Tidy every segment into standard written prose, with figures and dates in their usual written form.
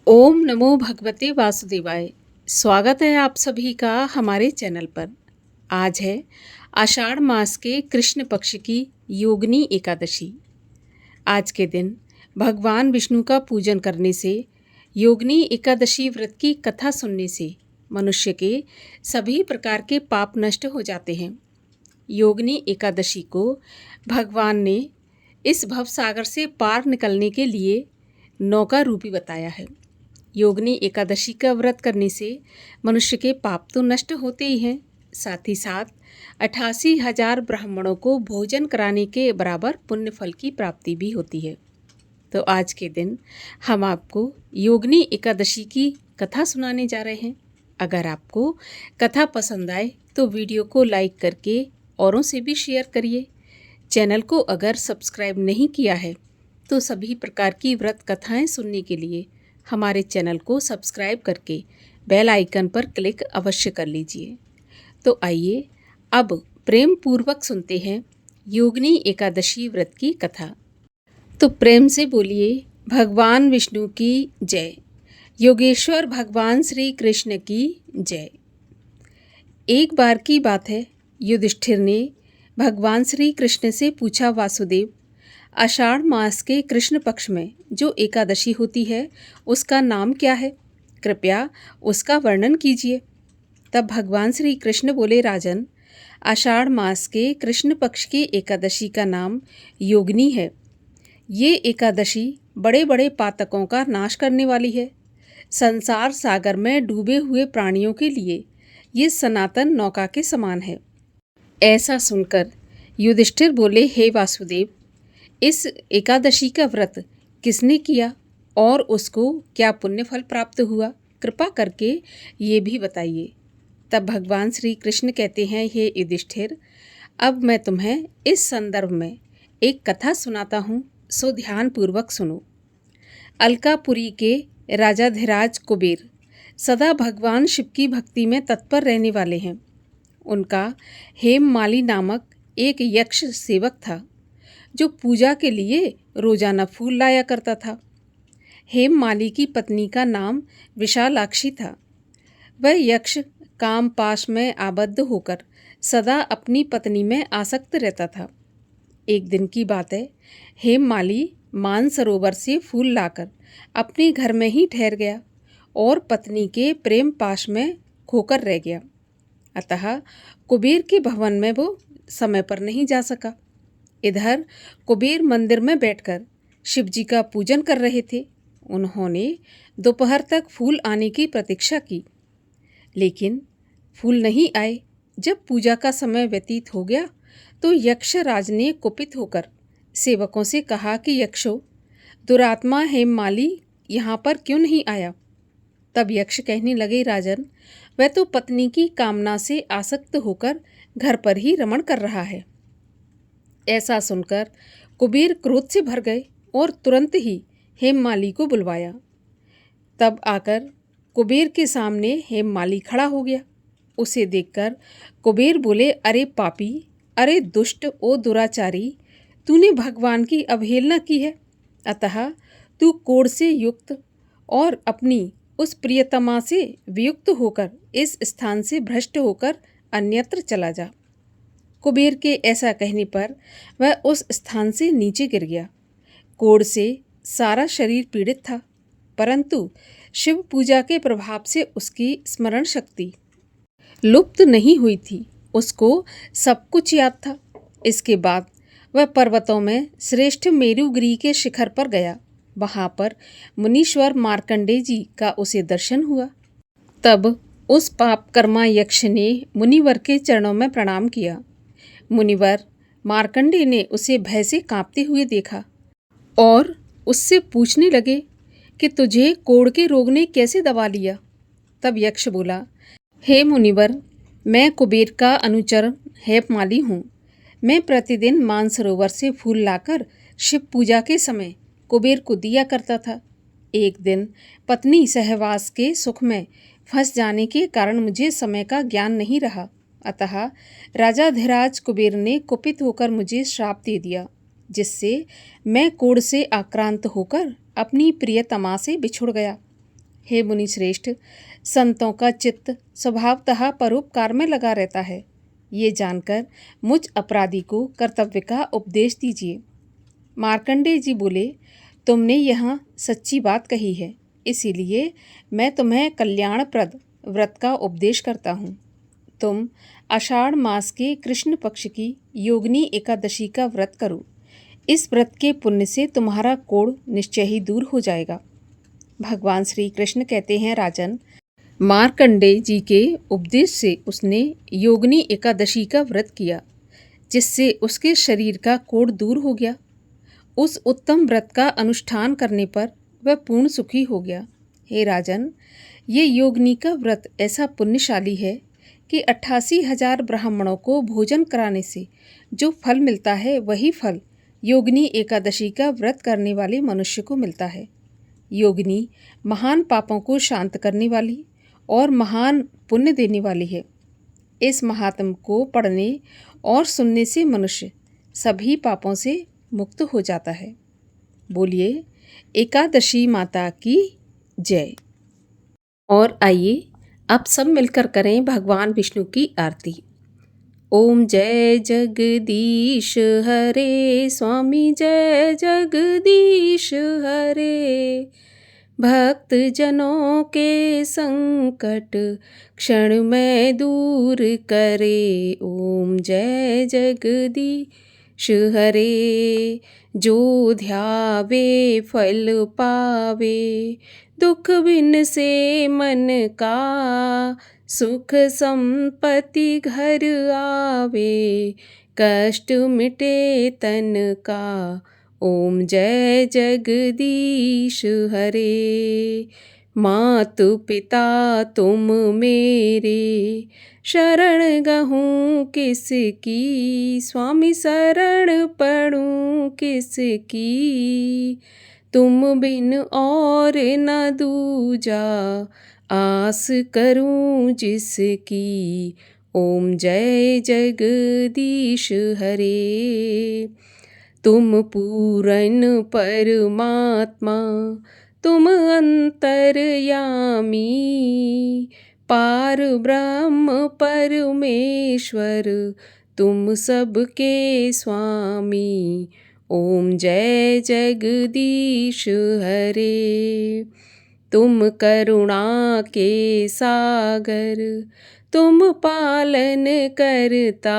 ओम नमो भगवते वासुदेवाय। स्वागत है आप सभी का हमारे चैनल पर। आज है आषाढ़ मास के कृष्ण पक्ष की योगिनी एकादशी। आज के दिन भगवान विष्णु का पूजन करने से, योगिनी एकादशी व्रत की कथा सुनने से मनुष्य के सभी प्रकार के पाप नष्ट हो जाते हैं। योगिनी एकादशी को भगवान ने इस भवसागर से पार निकलने के लिए नौका रूपी बताया है। योगिनी एकादशी का व्रत करने से मनुष्य के पाप तो नष्ट होते ही हैं, साथ ही साथ 88,000 ब्राह्मणों को भोजन कराने के बराबर पुण्य फल की प्राप्ति भी होती है। तो आज के दिन हम आपको योगिनी एकादशी की कथा सुनाने जा रहे हैं। अगर आपको कथा पसंद आए तो वीडियो को लाइक करके औरों से भी शेयर करिए। चैनल को अगर सब्सक्राइब नहीं किया है तो सभी प्रकार की व्रत कथाएं सुनने के लिए हमारे चैनल को सब्सक्राइब करके बेल आइकन पर क्लिक अवश्य कर लीजिए। तो आइए अब प्रेम पूर्वक सुनते हैं योगिनी एकादशी व्रत की कथा। तो प्रेम से बोलिए भगवान विष्णु की जय, योगेश्वर भगवान श्री कृष्ण की जय। एक बार की बात है, युधिष्ठिर ने भगवान श्री कृष्ण से पूछा, वासुदेव, आषाढ़ मास के कृष्ण पक्ष में जो एकादशी होती है उसका नाम क्या है? कृपया उसका वर्णन कीजिए। तब भगवान श्री कृष्ण बोले, राजन, आषाढ़ मास के कृष्ण पक्ष की एकादशी का नाम योगिनी है। ये एकादशी बड़े बड़े पातकों का नाश करने वाली है। संसार सागर में डूबे हुए प्राणियों के लिए ये सनातन नौका के समान है। ऐसा सुनकर युधिष्ठिर बोले, हे वासुदेव, इस एकादशी का व्रत किसने किया और उसको क्या पुण्य फल प्राप्त हुआ? कृपा करके ये भी बताइए। तब भगवान श्री कृष्ण कहते हैं, हे युधिष्ठिर, अब मैं तुम्हें इस संदर्भ में एक कथा सुनाता हूँ, सो ध्यान पूर्वक सुनो। अलकापुरी के राजाधिराज कुबेर सदा भगवान शिव की भक्ति में तत्पर रहने वाले हैं। उनका हेममाली नामक एक यक्ष सेवक था जो पूजा के लिए रोजाना फूल लाया करता था। हेममाली की पत्नी का नाम विशालाक्षी था। वह यक्ष काम पाश में आबद्ध होकर सदा अपनी पत्नी में आसक्त रहता था। एक दिन की बात है, हेममाली मानसरोवर से फूल लाकर अपने घर में ही ठहर गया और पत्नी के प्रेम पाश में खोकर रह गया। अतः कुबेर के भवन में वो समय पर नहीं जा सका। इधर कुबेर मंदिर में बैठकर शिवजी का पूजन कर रहे थे। उन्होंने दोपहर तक फूल आने की प्रतीक्षा की, लेकिन फूल नहीं आए। जब पूजा का समय व्यतीत हो गया तो यक्षराज ने कुपित होकर सेवकों से कहा कि यक्षो, दुरात्मा हेममाली यहाँ पर क्यों नहीं आया? तब यक्ष कहने लगे, राजन, वह तो पत्नी की कामना से आसक्त होकर घर पर ही रमण कर रहा है। ऐसा सुनकर कुबेर क्रोध से भर गए और तुरंत ही हेममाली को बुलवाया। तब आकर कुबेर के सामने हेममाली खड़ा हो गया। उसे देखकर कुबेर बोले, अरे पापी, अरे दुष्ट, ओ दुराचारी, तूने भगवान की अवहेलना की है। अतः तू कोढ़ से युक्त और अपनी उस प्रियतमा से वियुक्त होकर इस स्थान से भ्रष्ट होकर अन्यत्र चला जा। कुबेर के ऐसा कहने पर वह उस स्थान से नीचे गिर गया। कोढ़ से सारा शरीर पीड़ित था, परंतु शिव पूजा के प्रभाव से उसकी स्मरण शक्ति लुप्त नहीं हुई थी। उसको सब कुछ याद था। इसके बाद वह पर्वतों में श्रेष्ठ मेरुगिरी के शिखर पर गया। वहाँ पर मुनीश्वर मार्कंडेय जी का उसे दर्शन हुआ। तब उस पापकर्मा यक्ष ने मुनिवर के चरणों में प्रणाम किया। मुनिवर मार्कंडेय ने उसे भय से कांपते हुए देखा और उससे पूछने लगे कि तुझे कोढ़ के रोग ने कैसे दबा लिया? तब यक्ष बोला, हे मुनिवर, मैं कुबेर का अनुचर हेममाली हूँ। मैं प्रतिदिन मानसरोवर से फूल लाकर शिव पूजा के समय कुबेर को दिया करता था। एक दिन पत्नी सहवास के सुख में फंस जाने के कारण मुझे समय का ज्ञान नहीं रहा। अतः राजाधिराज कुबेर ने कुपित होकर मुझे श्राप दे दिया, जिससे मैं कोढ़ से आक्रांत होकर अपनी प्रियतमा से बिछुड़ गया। हे मुनि श्रेष्ठ, संतों का चित्त स्वभावतः परोपकार में लगा रहता है। ये जानकर मुझ अपराधी को कर्तव्य का उपदेश दीजिए। मार्कंडेय जी बोले, तुमने यहाँ सच्ची बात कही है, इसीलिए मैं तुम्हें कल्याणप्रद व्रत का उपदेश करता हूँ। तुम आषाढ़ मास के कृष्ण पक्ष की योगिनी एकादशी का व्रत करो। इस व्रत के पुण्य से तुम्हारा कोढ़ निश्चय ही दूर हो जाएगा। भगवान श्री कृष्ण कहते हैं, राजन, मार्कंडेय जी के उपदेश से उसने योगिनी एकादशी का व्रत किया, जिससे उसके शरीर का कोढ़ दूर हो गया। उस उत्तम व्रत का अनुष्ठान करने पर वह पूर्ण सुखी हो गया। हे राजन, ये योगिनी का व्रत ऐसा पुण्यशाली है कि 88,000 ब्राह्मणों को भोजन कराने से जो फल मिलता है, वही फल योगिनी एकादशी का व्रत करने वाले मनुष्य को मिलता है। योगिनी महान पापों को शांत करने वाली और महान पुण्य देने वाली है। इस महात्म को पढ़ने और सुनने से मनुष्य सभी पापों से मुक्त हो जाता है। बोलिए एकादशी माता की जय। और आइए अब सब मिलकर करें भगवान विष्णु की आरती। ओम जय जगदीश हरे, स्वामी जय जगदीश हरे। भक्त जनों के संकट क्षण में दूर करे। ओम जय जगदीश हरे। जो ध्यावे फल पावे, दुख बिन से मन का, सुख संपत्ति घर आवे, कष्ट मिटे तन का। ओम जय जगदीश हरे। मातु पिता तुम मेरे, शरण गहूँ किसकी, स्वामी शरण पड़ूँ किसकी। तुम बिन और न दूजा, आस करूं जिसकी। ओम जय जगदीश हरे। तुम पूरन परमात्मा, तुम अंतर्यामी, पार ब्रह्म परमेश्वर, तुम सबके स्वामी। ओम जय जगदीश हरे। तुम करुणा के सागर, तुम पालन करता,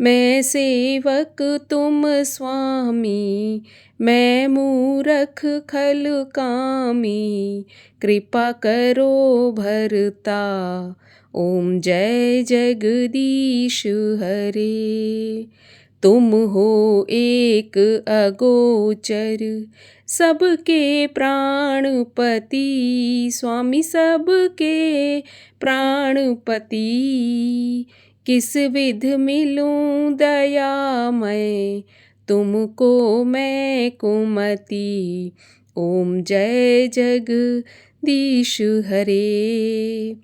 मैं सेवक तुम स्वामी, मैं मूरख खल कामी, कृपा करो भरता। ओम जय जगदीश हरे। तुम हो एक अगोचर, सबके प्राणपति, स्वामी सबके प्राणपति। किस विध मिलूं दयामय, तुमको मैं कुमति। ओम जय जगदीश हरे।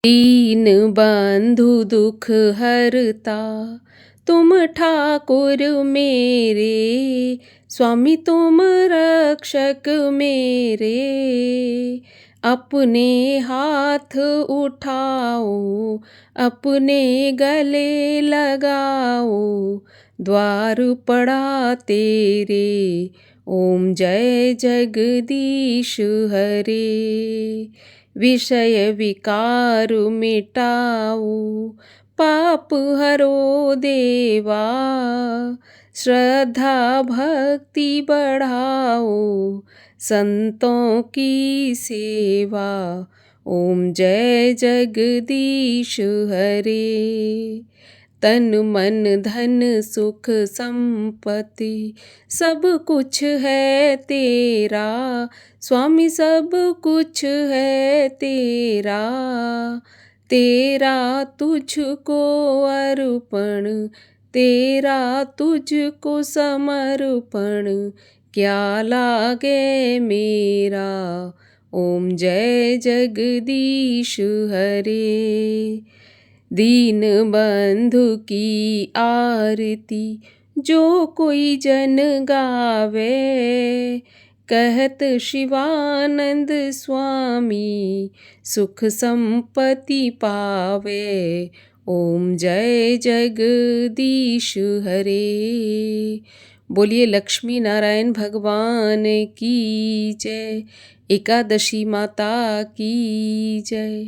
दीन बंधु दुख हरता, तुम ठाकुर मेरे, स्वामी तुम रक्षक मेरे। अपने हाथ उठाओ, अपने गले लगाओ, द्वार पड़ा तेरे। ओम जय जगदीश हरे। विषय विकार मिटाओ, पाप हरो देवा, श्रद्धा भक्ति बढ़ाओ, संतों की सेवा। ओम जय जगदीश हरे। तन मन धन सुख संपत्ति, सब कुछ है तेरा, स्वामी सब कुछ है तेरा। तेरा तुझको अर्पण, तेरा तुझको समर्पण, क्या लागे मेरा। ओम जय जगदीश हरे। दीन बंधु की आरती जो कोई जन गावे, कहत शिवानंद स्वामी, सुख संपत्ति पावे। ओम जय जगदीश हरे। बोलिए लक्ष्मी नारायण भगवान की जय। एकादशी माता की जय।